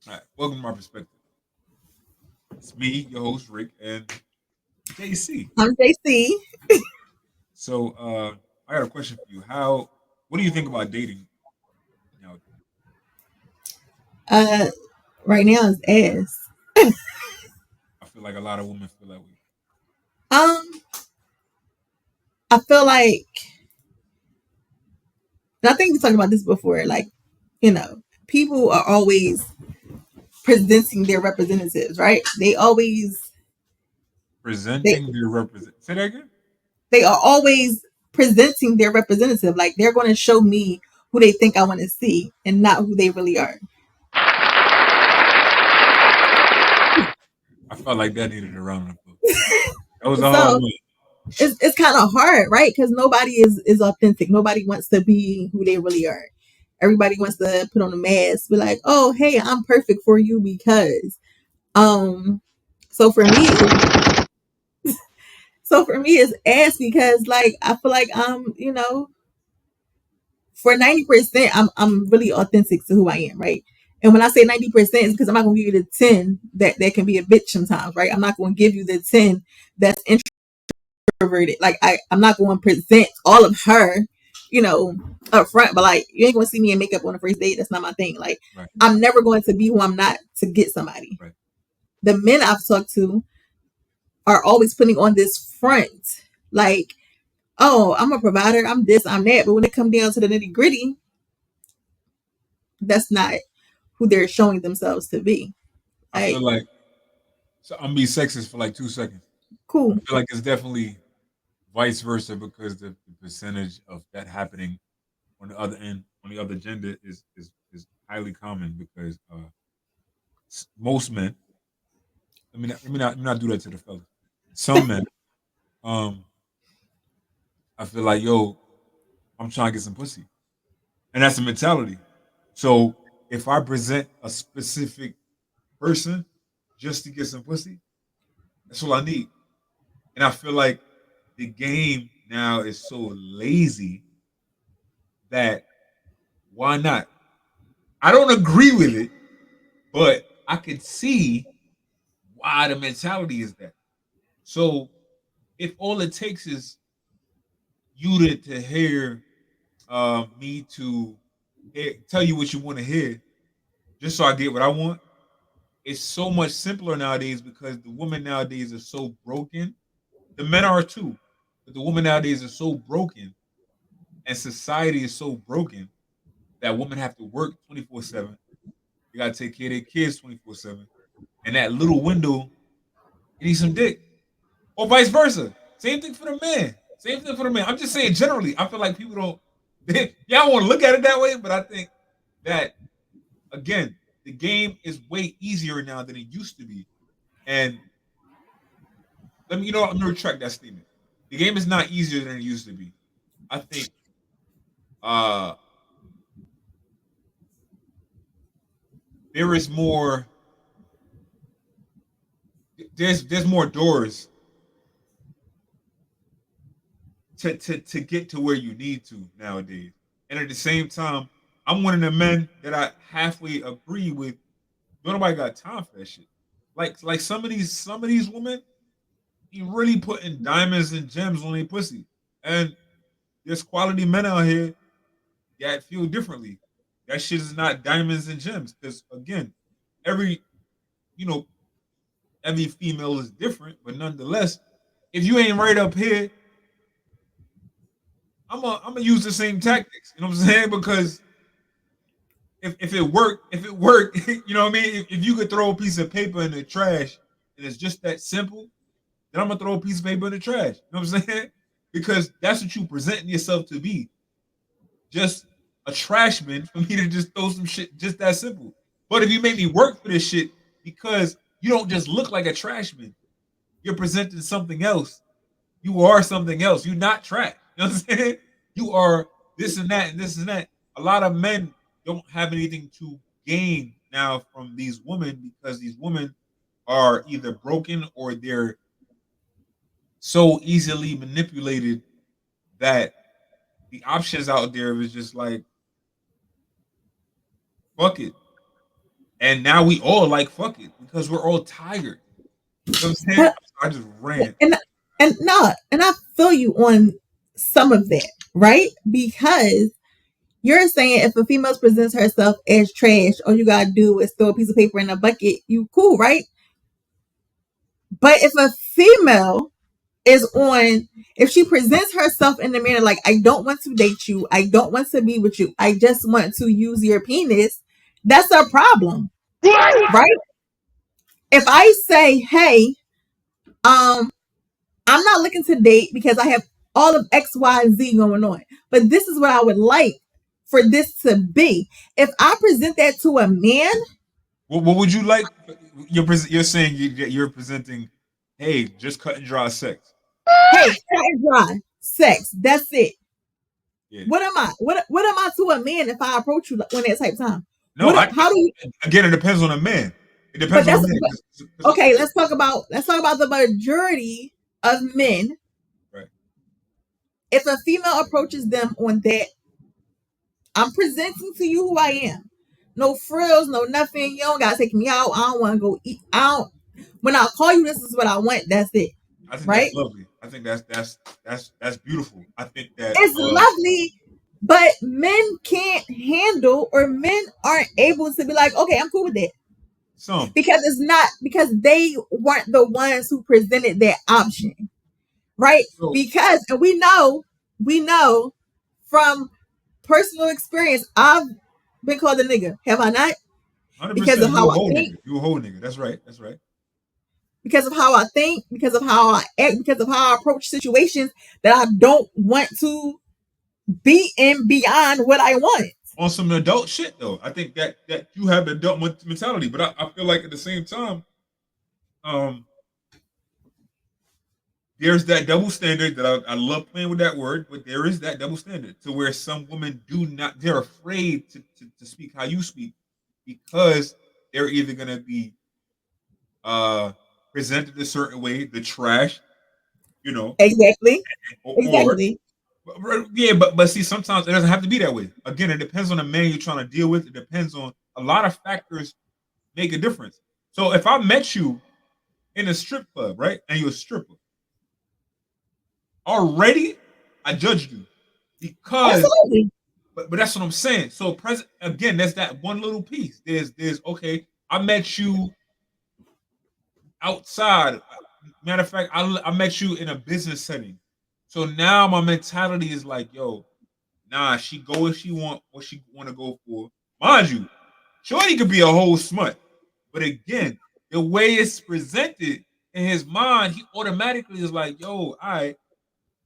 All right, welcome to my perspective. It's me, your host Rick, and JC. I'm JC. So, I got a question for you. What do you think about dating nowadays? Uh, right now is ass. I feel like a lot of women feel that way. Um, I feel like, and I think we talked about this before. Like, you know, people are always presenting their representatives, right? They Presenting their represent. Say that again. they are always presenting their representative. Like they're going to show me who they think I want to see, and not who they really are. I felt like that needed a round of applause. That was a hard So one. it's kind of hard, right? Because nobody is authentic. Nobody wants to be who they really are. Everybody wants to put on a mask, be like, "Oh, hey, I'm perfect for you because." Um, so for me, it's ass because like I feel like for 90%, I'm really authentic to who I am, right? And when I say 90%, it's because I'm not gonna give you the 10 that can be a bitch sometimes, right? I'm not gonna give you the 10 that's introverted. Like I'm not going to present all of her, up front. But like you ain't gonna see me in makeup on the first date. That's not my thing. Like Right, I'm never going to be who I'm not to get somebody. right. The men I've talked to are always putting on this front, like, oh, I'm a provider, I'm this, I'm that. But when it comes down to the nitty gritty, that's not who they're showing themselves to be. I feel Like, like so. I'm gonna be sexist for like 2 seconds. I cool. feel like it's definitely vice versa because the percentage of that happening on the other end, on the other gender, is highly common because most men. Let me not do that to the fellas. Some men, um, I feel like yo, I'm trying to get some pussy, and that's the mentality. So if I present a specific person just to get some pussy, that's all I need. And I feel like the game now is so lazy that why not? I don't agree with it, but I could see why the mentality is that. So if all it takes is you to hear me to tell you what you want to hear, just so I get what I want, it's so much simpler nowadays because the women nowadays are so broken. The men are too, but the women nowadays are so broken, and society is so broken that women have to work 24/7. They gotta take care of their kids 24/7, and that little window, you need some dick, or vice versa. Same thing for the man. Same thing for the man. I'm just saying generally. I feel like people don't. Y'all want to look at it that way, but I think that again, the game is way easier now than it used to be. And I'm gonna retract that statement. The game is not easier than it used to be. I think uh there is more. There's more doors to get to where you need to nowadays. And at the same time, I'm one of the men that I halfway agree with. Nobody got time for that shit. Like some of these women, you really putting diamonds and gems on their pussy. And there's quality men out here that feel differently. That shit is not diamonds and gems. Because again, every you know, every female is different, but nonetheless, if you ain't right up here, I'm gonna use the same tactics. You know what I'm saying? Because if it worked, you know what I mean? If you could throw a piece of paper in the trash and it's just that simple, then I'm gonna throw a piece of paper in the trash. You know what I'm saying? Because that's what you presenting yourself to be. Just a trash man for me to just throw some shit just that simple. But if you make me work for this shit because you don't just look like a trash man, you're presenting something else. You are something else. You're not trash. You know what I'm saying? You are this and that and this and that. A lot of men don't have anything to gain now from these women because these women are either broken or they're so easily manipulated that the options out there is just like fuck it. And now we all like fuck it because we're all tired. You know what I'm saying? But I just ran. and no, and I feel you on some of that, right? Because you're saying if a female presents herself as trash, all you gotta do is throw a piece of paper in a bucket, you cool, right? But if a female is on, if she presents herself in the manner like, I don't want to date you, I don't want to be with you, I just want to use your penis, that's a problem, right? If I say, hey, um, I'm not looking to date because I have all of X, Y, and Z going on, but this is what I would like for this to be. If I present that to a man, What would you like? You're saying you're presenting, hey, just cut and dry sex. hey, cut and dry, sex, that's it. Yeah. What am I? What am I to a man if I approach you on that type of time? No, How do you? again, it depends on the man. It But depends on the that's man. okay. Let's talk about the majority of men. Right. If a female approaches them on that, I'm presenting to you who I am. No frills, no nothing. You don't gotta take me out. I don't want to go eat. I don't. When I call you, this is what I want. That's it. I think Right? that's lovely. I think that's beautiful. I think that It's lovely, but men can't handle, or men aren't able to be like, okay, I'm cool with that. some Because it's not, because they weren't the ones who presented that option, right? so Because, and we know from personal experience, I've been called a nigga, have I not? Because 100%. of You how a I whole think, nigga. You a whole nigga. That's right. That's right. because of how I think, because of how I act, because of how I approach situations that I don't want to be in beyond what I want. On some adult shit though, I think that you have the adult mentality, but I feel like at the same time, um, there's that double standard that I love playing with that word, but there is that double standard to where some women do not, they're afraid to speak how you speak because they're either going to be uh, presented a certain way, the trash, you know, Exactly. or Exactly. yeah, but see, sometimes it doesn't have to be that way. Again, it depends on the man you're trying to deal with. It depends on a lot of factors make a difference. So if I met you in a strip club, right, and you're a stripper, already I judged you because, Absolutely. but that's what I'm saying. So present again, there's that one little piece. There's okay. I met you outside. Matter of fact, I met you in a business setting. So now my mentality is like, yo, nah, she go if she want what she want to go for. Mind you, Shorty could be a whole smut, but again, the way it's presented in his mind, he automatically is like, yo, all right,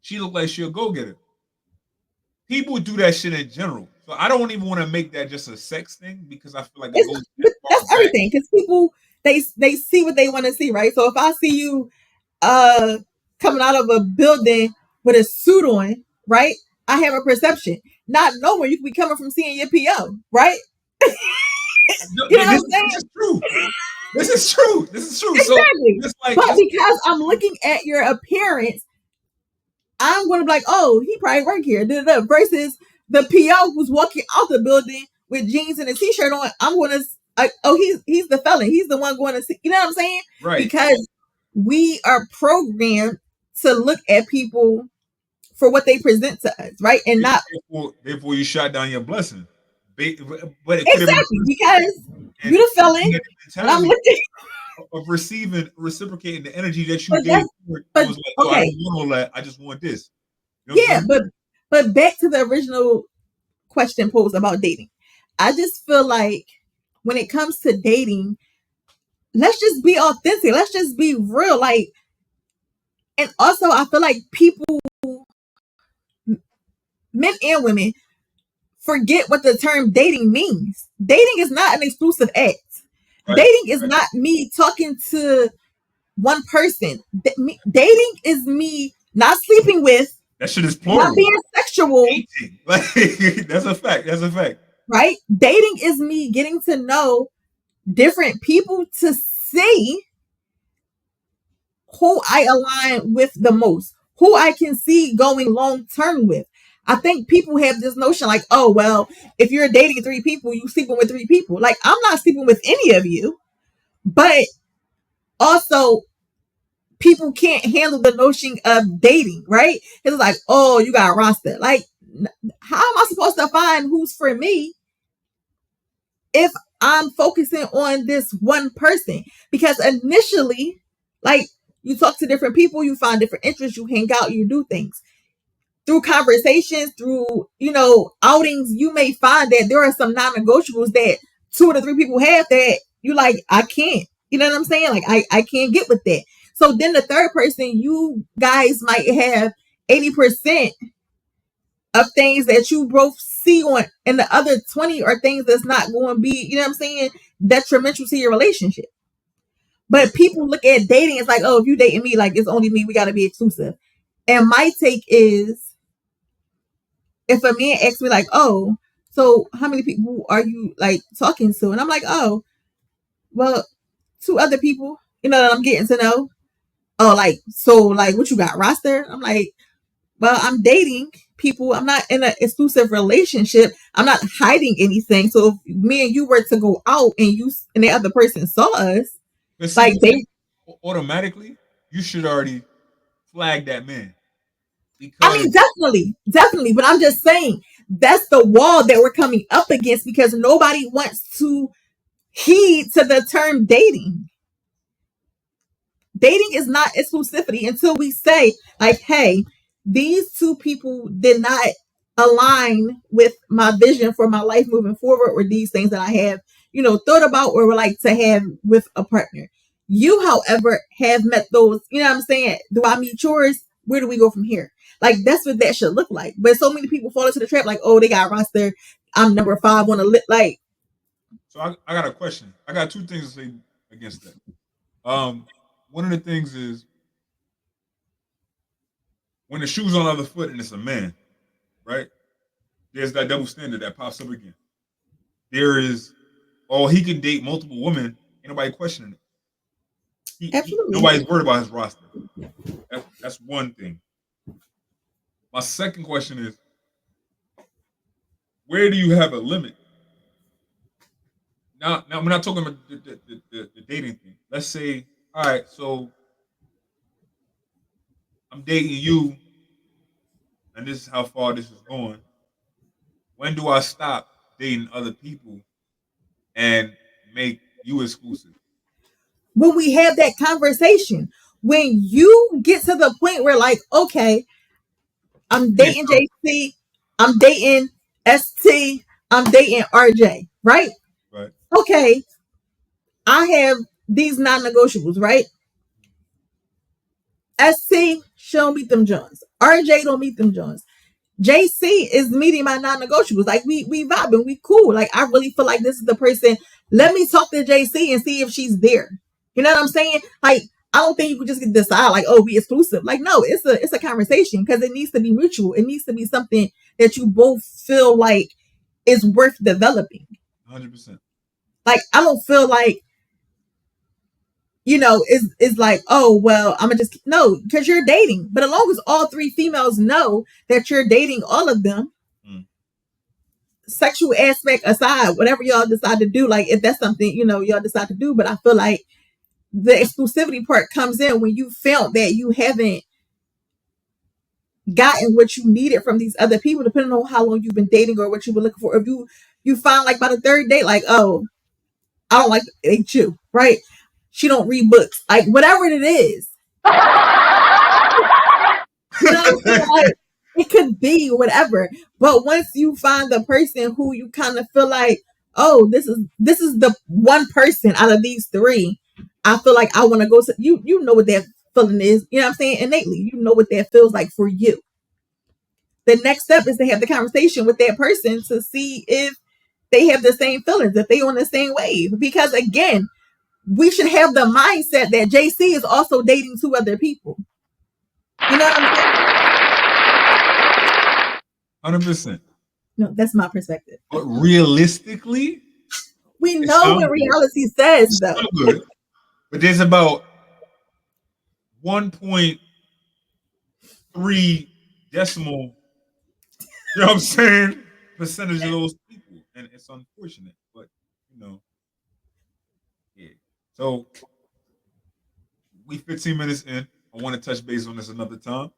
she look like she'll go get her. People do that shit in general. So I don't even want to make that just a sex thing because I feel like it It's, goes that but far that's back. everything, because people, they see what they want to see, right? So if I see you coming out of a building with a suit on, right, I have a perception, not knowing you could be coming from seeing your PO, right? No, You know what I'm this saying? is true. This is true. This is true. So Exactly. just like But just because I'm looking at your appearance, I'm going to be like, oh, he probably work here. Versus the PO who's walking out the building with jeans and a t-shirt on. I'm going to, oh, he's the felon. He's the one going to see. You know what I'm saying? right. Because we are programmed to look at people for what they present to us, right? And not Therefore, you shot down your blessing. But it could have been exactly because and you're the felon, he had the and I'm mentality looking. of receiving, reciprocating the energy that you But gave that's forward and but was like, yo, I okay, don't want all that. I just want this. You know what I'm yeah, saying? but back to the original question posed about dating. I just feel like when it comes to dating, let's just be authentic. Let's just be real. Like, and also I feel like people, men and women, forget what the term dating means. Dating is not an exclusive act. Right. Dating is Right. not me talking to one person. Dating is me not sleeping with, That shit is not plural. being sexual, Dating. Like that's a fact. That's a fact. right? Dating is me getting to know different people to see who I align with the most, who I can see going long term with. I think people have this notion like, oh, well, if you're dating three people, you sleeping with three people. Like, I'm not sleeping with any of you, but also people can't handle the notion of dating, right? It's like, oh, you got a roster. Like, how am I supposed to find who's for me if I'm focusing on this one person? Because initially, like, you talk to different people, you find different interests, you hang out, you do things. Through conversations, through, outings, you may find that there are some non-negotiables that two of the three people have that you like, I can't. You know what I'm saying? Like, I can't get with that. So then the third person, you guys might have 80% of things that you both see on, and the other 20 are things that's not going to be, you know what I'm saying, detrimental to your relationship. But But people look at dating, it's like, oh, if you dating me, like, it's only me, we got to be exclusive. And my take is, if a man asks me like, oh, so how many people are you like talking to? And I'm like, oh, well, two other people, that I'm getting to know. Oh, like, so like what you got, roster? I'm like, well, I'm dating people. I'm not in an exclusive relationship. I'm not hiding anything. So if me and you were to go out and the other person saw us, see, like, they, automatically, you should already flag that man I mean, because definitely. But I'm just saying that's the wall that we're coming up against because nobody wants to heed to the term dating. Dating is not exclusivity until we say, like, hey, these two people did not align with my vision for my life moving forward, or these things that I have, thought about or would like to have with a partner. You, however, have met those, you know what I'm saying? Do I meet yours? Where do we go from here? Like, that's what that should look like. But so many people fall into the trap, like, oh, they got a roster. I'm number 5 on the list. Like, so I got a question. I got two things to say against that. One of the things is when the shoe's on the other foot and it's a man, right? There's that double standard that pops up again. There is, oh, he can date multiple women. Ain't nobody questioning it. absolutely. Nobody's worried about his roster. That's one thing. My second question is, where do you have a limit? Now we're not talking about the dating thing. Let's say, all right, so I'm dating you, and this is how far this is going. When do I stop dating other people and make you exclusive? When we have that conversation, when you get to the point where, like, okay, I'm Yeah, dating JC, I'm dating ST, I'm dating RJ, right? right. Okay, I have these non-negotiables, right? ST, she don't meet them Jones. RJ don't meet them Jones. JC is meeting my non-negotiables. Like, we vibing, we cool. Like, I really feel like this is the person. Let me talk to JC and see if she's there. You know what I'm saying? Like, I don't think you could just decide like, oh, we exclusive. Like, no, it's a conversation because it needs to be mutual. It needs to be something that you both feel like is worth developing. 100%. Like, I don't feel like, is like, oh, well, I'm gonna just, no, because you're dating. But as long as all three females know that you're dating all of them, sexual aspect aside, whatever y'all decide to do, like, if that's something, y'all decide to do. But I feel like the exclusivity part comes in when you felt that you haven't gotten what you needed from these other people, depending on how long you've been dating or what you were looking for. If you find, like, by the third date, like, oh, I don't like you, right? She don't read books, like, whatever it is. You know what I'm saying? Like, it could be whatever. But once you find the person who you kind of feel like, oh, this is the one person out of these three, I feel like I want to go to, you know what that feeling is, you know what I'm saying? Innately, you know what that feels like for you. The next step is to have the conversation with that person to see if they have the same feelings, if they on the same wave. Because again, we should have the mindset that JC is also dating two other people. You know what I'm saying? 100%. No, that's my perspective. But realistically, We it know what sounds good. reality says, It though. sounds good. But there's about 1.3 decimal You know what I'm saying? Percentage of those people, and it's unfortunate, but you know, yeah. So we 15 minutes in. I want to touch base on this another time.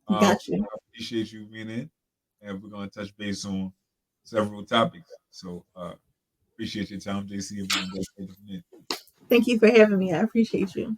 Got you. I appreciate you being in, and we're gonna touch base on several topics. So appreciate your time, JC, and we're gonna go further from there. Thank you for having me. I appreciate you.